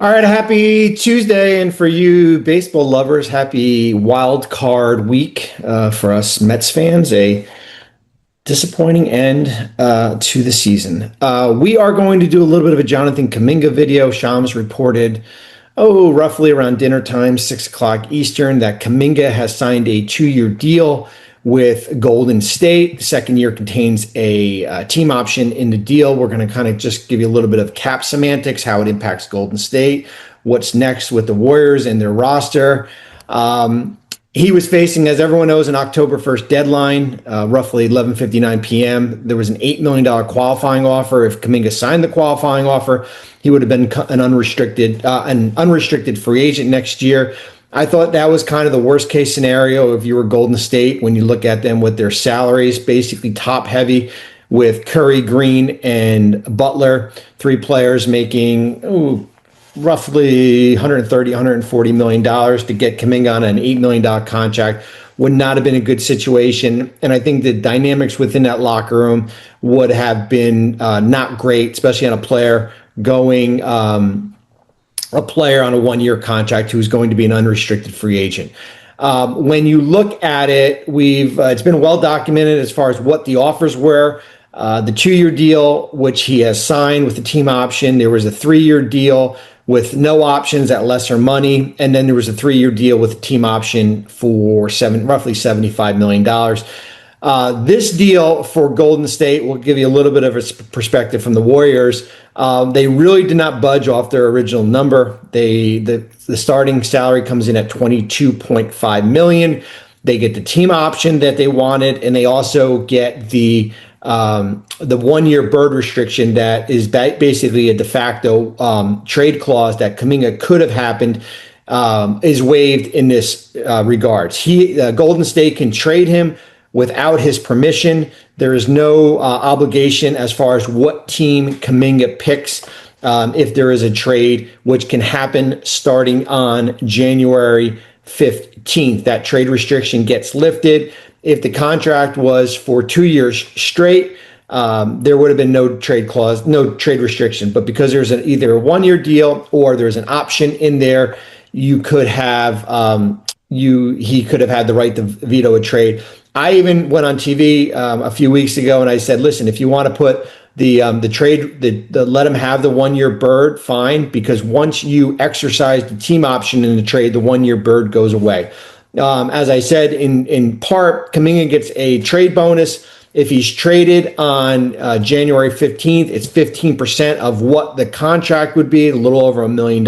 All right, happy Tuesday, and for you baseball lovers, happy wild card week for us Mets fans. A disappointing end to the season. We are going to do a little bit of a Jonathan Kuminga video. Shams reported, roughly around dinner time, 6 o'clock Eastern, that Kuminga has signed a 2-year deal with Golden State. The second year contains a team option in the deal. We're going to kind of just give you a little bit of cap semantics, how it impacts Golden State, what's next with the Warriors and their roster. He was facing, as everyone knows, an October 1st deadline, roughly 11:59 p.m. There was an $8 million qualifying offer. If Kuminga signed the qualifying offer, he would have been an unrestricted free agent next year. I thought that was kind of the worst case scenario if you were Golden State when you look at them with their salaries, basically top heavy with Curry, Green, and Butler, three players making roughly $140 million to get Kuminga on an $8 million contract would not have been a good situation. And I think the dynamics within that locker room would have been not great, especially on a player going a player on a 1-year contract who's going to be an unrestricted free agent. When you look at it, it's been well documented as far as what the offers were. The 2-year deal, which he has signed with the team option, there was a 3-year deal with no options at lesser money, and then there was a 3-year deal with a team option for roughly $75 million. This deal for Golden State will give you a little bit of a perspective from the Warriors. They really did not budge off their original number. The starting salary comes in at $22.5 million. They get the team option that they wanted, and they also get the 1-year bird restriction that is basically a de facto trade clause that Kuminga could have happened, is waived in this regards. Golden State can trade him without his permission. There is no obligation as far as what team Kuminga picks if there is a trade, which can happen starting on January 15th. That trade restriction gets lifted. If the contract was for 2 years straight, there would have been no trade clause, no trade restriction. But because there's either a 1-year deal or there's an option in there, you could have he could have had the right to veto a trade. I even went on TV a few weeks ago and I said, listen, if you want to put the trade, let him have the 1-year bird, fine, because once you exercise the team option in the trade, the 1-year bird goes away. As I said, in part, Kuminga gets a trade bonus. If he's traded on January 15th, it's 15% of what the contract would be, a little over $1 million.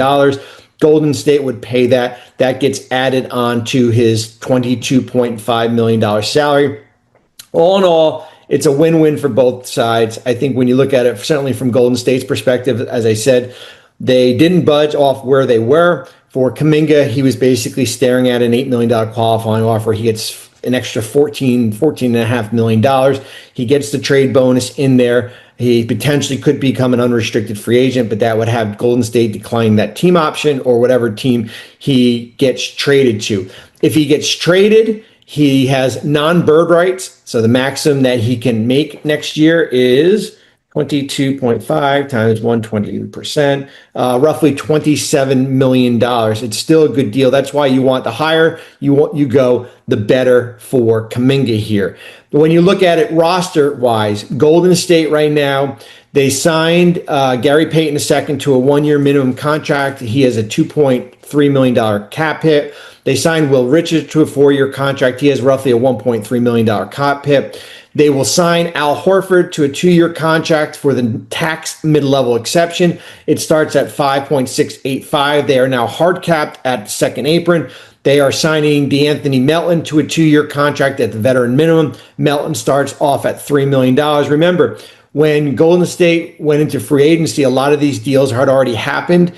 Golden State would pay that. That gets added on to his $22.5 million salary. All in all, it's a win-win for both sides. I think when you look at it, certainly from Golden State's perspective, as I said, they didn't budge off where they were. For Kuminga, he was basically staring at an $8 million qualifying offer. He gets an extra $14.5 million. He gets the trade bonus in there. He potentially could become an unrestricted free agent, but that would have Golden State declining that team option or whatever team he gets traded to. If he gets traded, he has non-bird rights. So the maximum that he can make next year is 22.5 times 120%, roughly $27 million. It's still a good deal. That's why you want the higher you go, the better for Kuminga here. But when you look at it roster-wise, Golden State right now, they signed Gary Payton II to a 1-year minimum contract. He has a $2.3 million cap hit. They signed Will Richards to a 4-year contract. He has roughly a $1.3 million cap hit. They will sign Al Horford to a 2-year contract for the tax mid-level exception. It starts at $5.685. They are now hard capped at second apron. They are signing DeAnthony Melton to a 2-year contract at the veteran minimum. Melton starts off at $3 million. Remember, when Golden State went into free agency, a lot of these deals had already happened.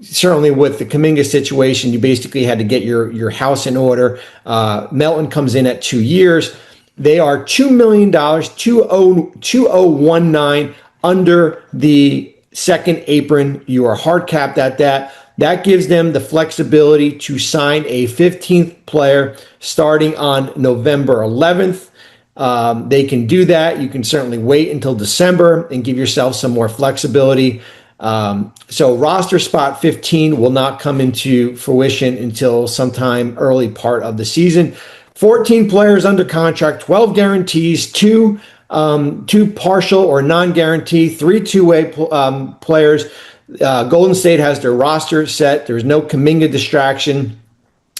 Certainly with the Kuminga situation, you basically had to get your house in order. Melton comes in at 2 years. They are $2 million, 2019 under the second apron. You are hard capped at that. That gives them the flexibility to sign a 15th player starting on November 11th. They can do that. You can certainly wait until December and give yourself some more flexibility. So roster spot 15 will not come into fruition until sometime early part of the season. 14 players under contract, 12 guarantees, two partial or non-guarantee, three two-way players. Golden State has their roster set. There's no Kuminga distraction,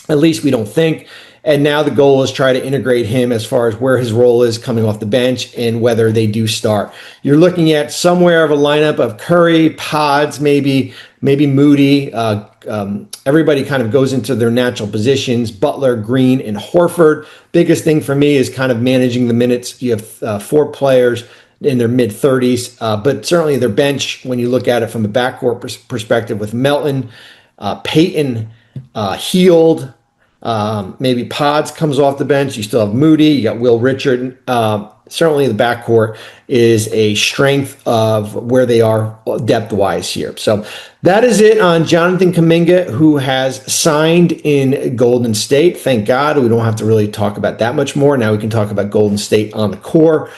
at least we don't think. And now the goal is try to integrate him as far as where his role is coming off the bench and whether they do start. You're looking at somewhere of a lineup of Curry, Pods, maybe Moody. Everybody kind of goes into their natural positions. Butler, Green, and Horford. Biggest thing for me is kind of managing the minutes. You have four players in their mid-30s, but certainly their bench, when you look at it from a backcourt perspective, with Melton, Payton, Heald, maybe Pods comes off the bench. You still have Moody. You got Will Richard. Certainly the backcourt is a strength of where they are depth-wise here. So that is it on Jonathan Kuminga, who has signed in Golden State. Thank God we don't have to really talk about that much more. Now we can talk about Golden State on the court.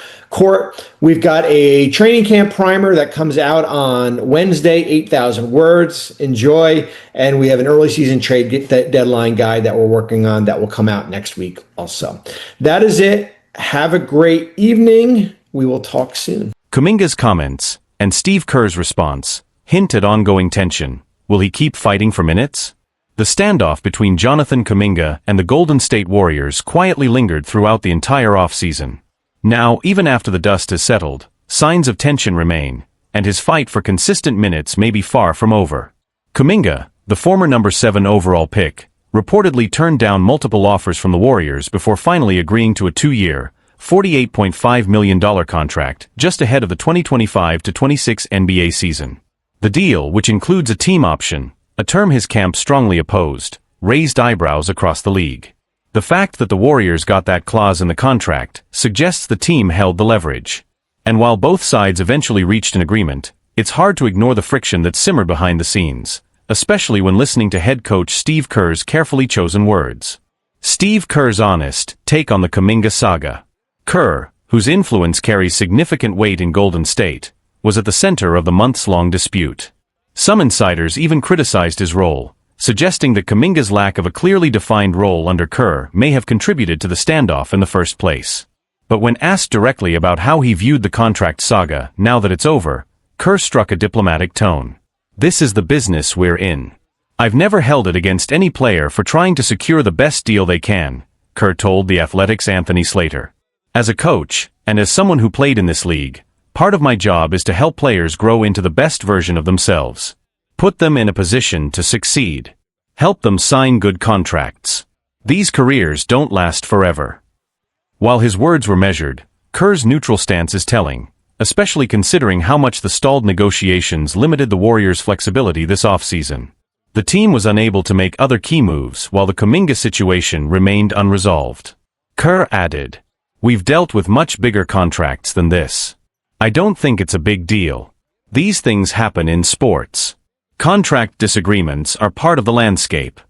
We've got a training camp primer that comes out on Wednesday, 8,000 words. Enjoy. And we have an early season trade deadline guide that we're working on that will come out next week also. That is it. Have a great evening. We will talk soon. Kuminga's comments and Steve Kerr's response hint at ongoing tension. Will he keep fighting for minutes? The standoff between Jonathan Kuminga and the Golden State Warriors quietly lingered throughout the entire offseason. Now, even after the dust has settled, signs of tension remain, and his fight for consistent minutes may be far from over. Kuminga, the former number 7 overall pick, reportedly turned down multiple offers from the Warriors before finally agreeing to a 2-year, $48.5 million contract just ahead of the 2025-26 NBA season. The deal, which includes a team option, a term his camp strongly opposed, raised eyebrows across the league. The fact that the Warriors got that clause in the contract suggests the team held the leverage. And while both sides eventually reached an agreement, it's hard to ignore the friction that simmered behind the scenes, especially when listening to head coach Steve Kerr's carefully chosen words. Steve Kerr's honest take on the Kuminga saga. Kerr, whose influence carries significant weight in Golden State, was at the center of the months-long dispute. Some insiders even criticized his role, suggesting that Kuminga's lack of a clearly defined role under Kerr may have contributed to the standoff in the first place. But when asked directly about how he viewed the contract saga now that it's over, Kerr struck a diplomatic tone. "This is the business we're in. I've never held it against any player for trying to secure the best deal they can," Kerr told The Athletic's Anthony Slater. "As a coach, and as someone who played in this league, part of my job is to help players grow into the best version of themselves. Put them in a position to succeed. Help them sign good contracts. These careers don't last forever." While his words were measured, Kerr's neutral stance is telling, especially considering how much the stalled negotiations limited the Warriors' flexibility this offseason. The team was unable to make other key moves while the Kuminga situation remained unresolved. Kerr added, "We've dealt with much bigger contracts than this. I don't think it's a big deal. These things happen in sports. Contract disagreements are part of the landscape."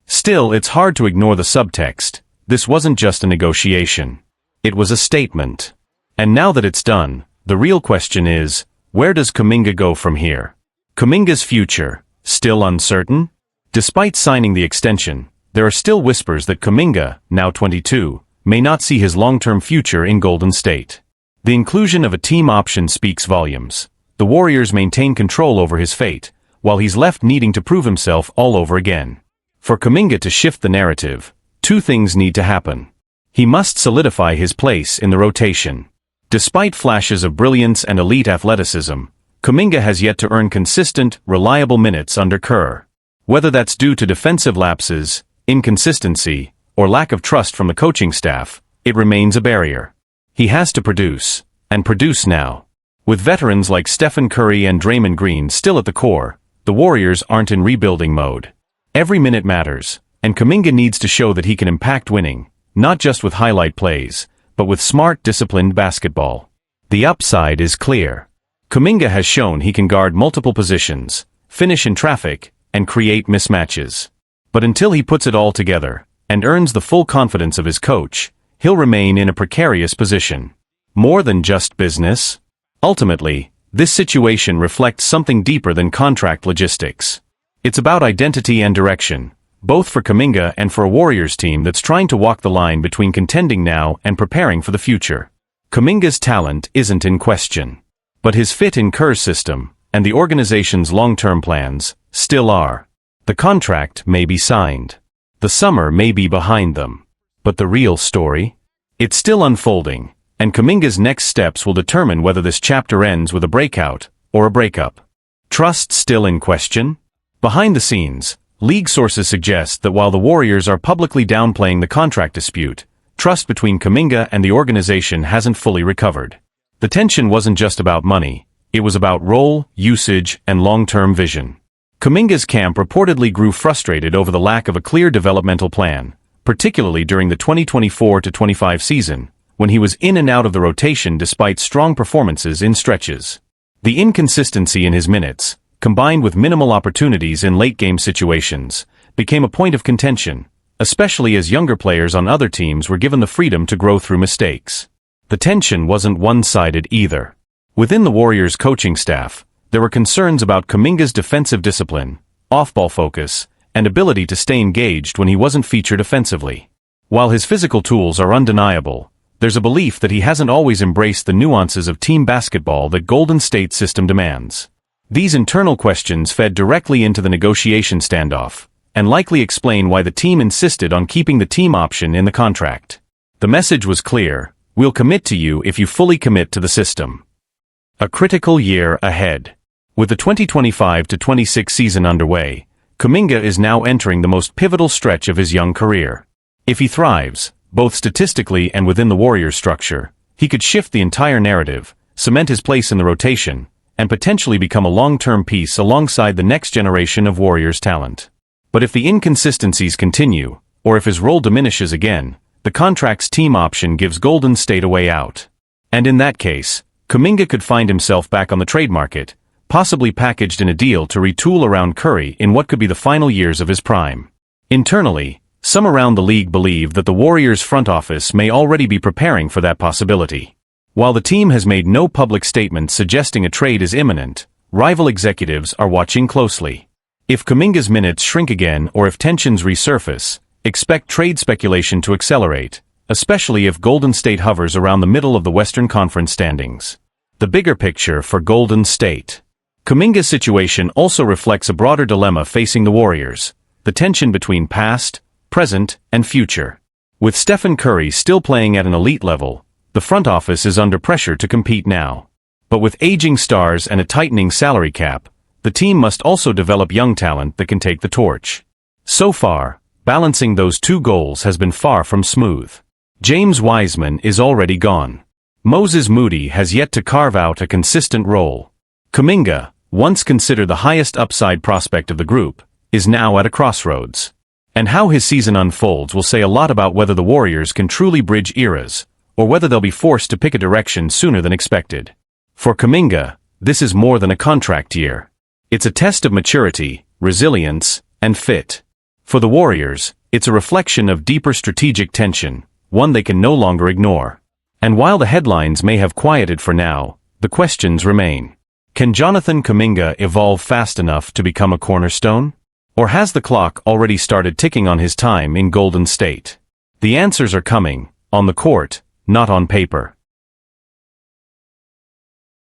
Still, it's hard to ignore the subtext. This wasn't just a negotiation. It was a statement. And now that it's done, the real question is, where does Kuminga go from here? Kuminga's future, still uncertain? Despite signing the extension, there are still whispers that Kuminga, now 22, may not see his long-term future in Golden State. The inclusion of a team option speaks volumes. The Warriors maintain control over his fate, while he's left needing to prove himself all over again. For Kuminga to shift the narrative, two things need to happen. He must solidify his place in the rotation. Despite flashes of brilliance and elite athleticism, Kuminga has yet to earn consistent, reliable minutes under Kerr. Whether that's due to defensive lapses, inconsistency, or lack of trust from the coaching staff, it remains a barrier. He has to produce, and produce now. With veterans like Stephen Curry and Draymond Green still at the core, the Warriors aren't in rebuilding mode. Every minute matters, and Kuminga needs to show that he can impact winning, not just with highlight plays, but with smart, disciplined basketball. The upside is clear. Kuminga has shown he can guard multiple positions, finish in traffic, and create mismatches. But until he puts it all together, and earns the full confidence of his coach, he'll remain in a precarious position. More than just business. Ultimately, this situation reflects something deeper than contract logistics. It's about identity and direction, both for Kuminga and for a Warriors team that's trying to walk the line between contending now and preparing for the future. Kuminga's talent isn't in question, but his fit in Kerr's system and the organization's long-term plans still are. The contract may be signed. The summer may be behind them. But the real story? It's still unfolding, and Kuminga's next steps will determine whether this chapter ends with a breakout or a breakup. Trust still in question? Behind the scenes, league sources suggest that while the Warriors are publicly downplaying the contract dispute, trust between Kuminga and the organization hasn't fully recovered. The tension wasn't just about money, it was about role, usage, and long-term vision. Kuminga's camp reportedly grew frustrated over the lack of a clear developmental plan, particularly during the 2024-25 season, when he was in and out of the rotation despite strong performances in stretches. The inconsistency in his minutes, combined with minimal opportunities in late-game situations, became a point of contention, especially as younger players on other teams were given the freedom to grow through mistakes. The tension wasn't one-sided either. Within the Warriors' coaching staff, there were concerns about Kuminga's defensive discipline, off-ball focus, and ability to stay engaged when he wasn't featured offensively. While his physical tools are undeniable, there's a belief that he hasn't always embraced the nuances of team basketball that Golden State's system demands. These internal questions fed directly into the negotiation standoff, and likely explain why the team insisted on keeping the team option in the contract. The message was clear: we'll commit to you if you fully commit to the system. A critical year ahead. With the 2025-26 season underway, Kuminga is now entering the most pivotal stretch of his young career. If he thrives, both statistically and within the Warriors structure, he could shift the entire narrative, cement his place in the rotation, and potentially become a long-term piece alongside the next generation of Warriors talent. But if the inconsistencies continue, or if his role diminishes again, the contract's team option gives Golden State a way out. And in that case, Kuminga could find himself back on the trade market, possibly packaged in a deal to retool around Curry in what could be the final years of his prime. Internally, some around the league believe that the Warriors' front office may already be preparing for that possibility. While the team has made no public statements suggesting a trade is imminent, rival executives are watching closely. If Kuminga's minutes shrink again or if tensions resurface, expect trade speculation to accelerate, especially if Golden State hovers around the middle of the Western Conference standings. The bigger picture for Golden State. Kuminga's situation also reflects a broader dilemma facing the Warriors: the tension between past, present, and future. With Stephen Curry still playing at an elite level, the front office is under pressure to compete now. But with aging stars and a tightening salary cap, the team must also develop young talent that can take the torch. So far, balancing those two goals has been far from smooth. James Wiseman is already gone. Moses Moody has yet to carve out a consistent role. Kuminga, once considered the highest upside prospect of the group, is now at a crossroads. And how his season unfolds will say a lot about whether the Warriors can truly bridge eras, or whether they'll be forced to pick a direction sooner than expected. For Kuminga, this is more than a contract year. It's a test of maturity, resilience, and fit. For the Warriors, it's a reflection of deeper strategic tension, one they can no longer ignore. And while the headlines may have quieted for now, the questions remain. Can Jonathan Kuminga evolve fast enough to become a cornerstone? Or has the clock already started ticking on his time in Golden State? The answers are coming, on the court, not on paper.